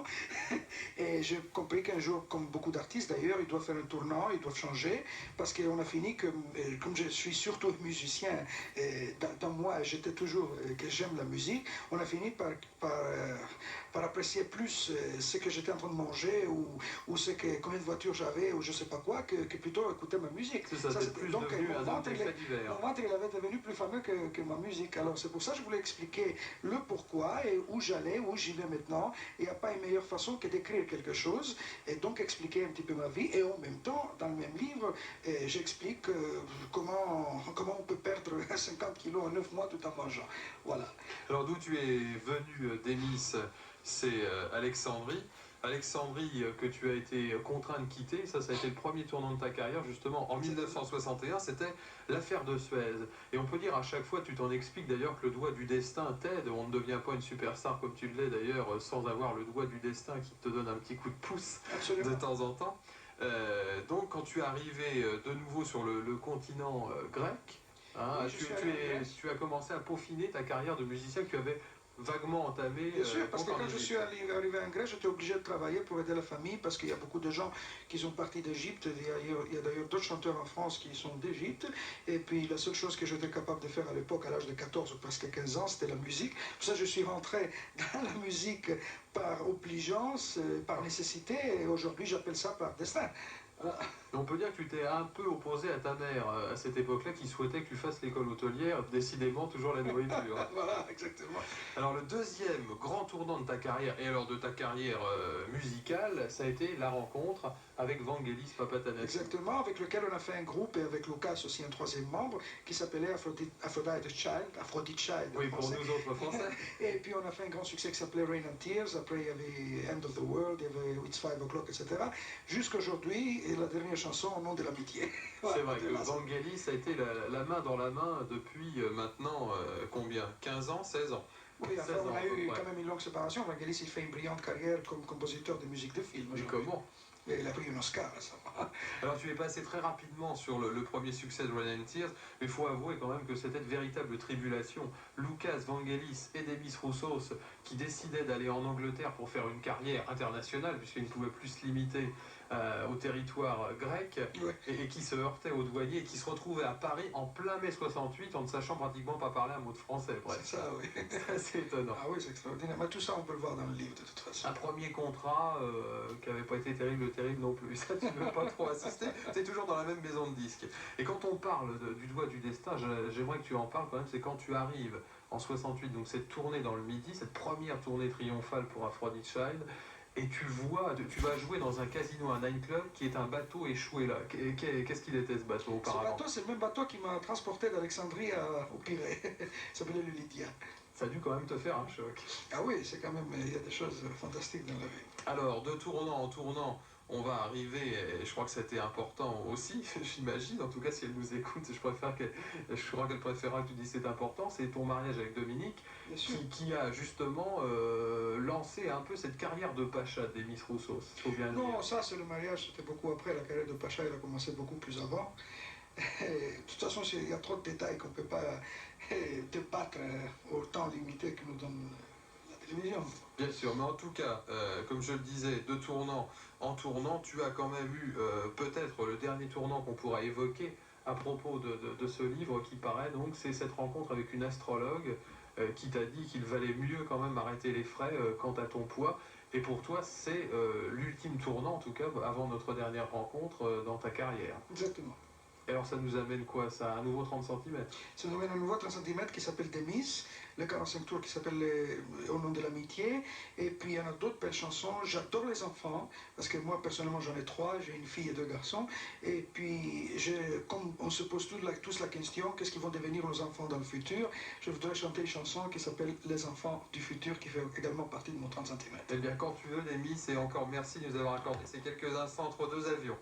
temps. Et j'ai compris qu'un jour, comme beaucoup d'artistes d'ailleurs, ils doivent faire un tournant, ils doivent changer, parce qu'on a fini que, comme je suis surtout musicien, dans moi, j'étais toujours que j'aime la musique, on a fini par apprécier plus ce que j'étais en train de manger, ou combien de voitures j'avais, ou je sais pas quoi, que plutôt écouter ma musique. C'est plus donc devenu un homme d'effet divers. Mon ventre, il avait devenu plus fameux que ma musique. Alors c'est pour ça que je voulais expliquer le pourquoi et où j'allais, où j'y vais maintenant. Il n'y a pas une meilleure façon que d'écrire quelque chose et donc expliquer un petit peu ma vie. Et en même temps, dans le même livre, j'explique comment on peut perdre 50 kilos en 9 mois tout en mangeant. Voilà. Alors d'où tu es venu, Demis, c'est Alexandrie. Alexandrie que tu as été contraint de quitter, ça a été le premier tournant de ta carrière, justement en 1961, c'était l'affaire de Suez. Et on peut dire à chaque fois, tu t'en expliques d'ailleurs que le doigt du destin t'aide, on ne devient pas une superstar comme tu l'es d'ailleurs sans avoir le doigt du destin qui te donne un petit coup de pouce de temps en temps. Donc quand tu es arrivé de nouveau sur le continent grec, hein, oui, tu as commencé à peaufiner ta carrière de musicien que tu avais vaguement entamé. Bien sûr, parce que quand je suis arrivé en Grèce, j'étais obligé de travailler pour aider la famille, parce qu'il y a beaucoup de gens qui sont partis d'Égypte. Il y a d'ailleurs d'autres chanteurs en France qui sont d'Égypte. Et puis la seule chose que j'étais capable de faire à l'époque, à l'âge de 14 ou presque 15 ans, c'était la musique. Pour ça, je suis rentré dans la musique par obligeance, par nécessité, et aujourd'hui, j'appelle ça par destin. On peut dire que tu t'es un peu opposé à ta mère à cette époque-là, qui souhaitait que tu fasses l'école hôtelière, décidément toujours la nourriture. Voilà, exactement. Alors le deuxième grand tournant de ta carrière, et alors de ta carrière musicale, ça a été la rencontre avec Vangelis Papathanassiou. Exactement, avec lequel on a fait un groupe, et avec Lucas aussi un troisième membre, qui s'appelait Aphrodite Child. Oui, pour nous autres français. Et puis on a fait un grand succès qui s'appelait Rain and Tears, après il y avait End of the World, il y avait It's 5 o'clock, etc. Jusqu'aujourd'hui, et la dernière chanson au nom de l'amitié. C'est vrai que Vangelis a été la main dans la main depuis maintenant combien 15 ans, 16 ans. Oui, enfin, on a eu quand même une longue séparation. Vangelis, il fait une brillante carrière comme compositeur de musique de film. Mais comment? Il a pris un Oscar, ça. Alors tu es passé très rapidement sur le premier succès de Rain and Tears, mais il faut avouer quand même que c'était une véritable tribulation. Lucas, Vangelis et Demis Roussos qui décidaient d'aller en Angleterre pour faire une carrière internationale, puisqu'ils ne pouvaient plus se limiter au territoire grec, ouais. et qui se heurtaient aux douaniers et qui se retrouvaient à Paris en plein mai 68 en ne sachant pratiquement pas parler un mot de français. C'est ça, oui. C'est étonnant. Ah oui, c'est extraordinaire. Mais tout ça, on peut le voir dans le livre de toute façon. Un premier contrat qui n'avait pas été terrible non plus. Ça, tu ne veux pas trop assister. Tu es toujours dans la même maison de disques. Et quand on parle du doigt du destin, j'aimerais que tu en parles quand même, c'est quand tu arrives en 68, donc cette tournée dans le Midi, cette première tournée triomphale pour Aphrodite Child, et tu vas jouer dans un casino, un nightclub qui est un bateau échoué là. Qu'est-ce qu'il était ce bateau auparavant? Ce bateau, c'est le même bateau qui m'a transporté d'Alexandrie au Pirée. Ça s'appelait le Lydia. Ça a dû quand même te faire un choc. Ah oui, c'est quand même, il y a des choses fantastiques dans la vie. Alors, de tournant en tournant, on va arriver, et je crois que c'était important aussi, j'imagine, en tout cas si elle nous écoute, je crois qu'elle préférera que tu dises c'est important, c'est ton mariage avec Dominique, qui a justement lancé un peu cette carrière de Pacha, Demis Roussos, faut bien le dire. Non, ça c'est le mariage, c'était beaucoup après, la carrière de Pacha, elle a commencé beaucoup plus avant. Et, de toute façon, il y a trop de détails qu'on ne peut pas débattre au temps limité que nous donne la télévision. Bien sûr, mais en tout cas, comme je le disais, de tournant en tournant, tu as quand même eu peut-être le dernier tournant qu'on pourra évoquer à propos de ce livre qui paraît, donc c'est cette rencontre avec une astrologue qui t'a dit qu'il valait mieux quand même arrêter les frais quant à ton poids. Et pour toi, c'est l'ultime tournant, en tout cas, avant notre dernière rencontre dans ta carrière. Exactement. Et alors ça nous amène quoi? Ça, un nouveau 30 cm? Ça nous amène un nouveau 30 cm qui s'appelle Demis, le 45 tours qui s'appelle Au nom de l'amitié, et puis il y en a d'autres belles chansons. J'adore les enfants, parce que moi personnellement j'en ai 3, j'ai une fille et 2 garçons, et puis comme on se pose tous la question, qu'est-ce qu'ils vont devenir nos enfants dans le futur, je voudrais chanter une chanson qui s'appelle Les enfants du futur, qui fait également partie de mon 30 cm. Eh bien quand tu veux, Demis, et encore merci de nous avoir accordé ces quelques instants entre deux avions.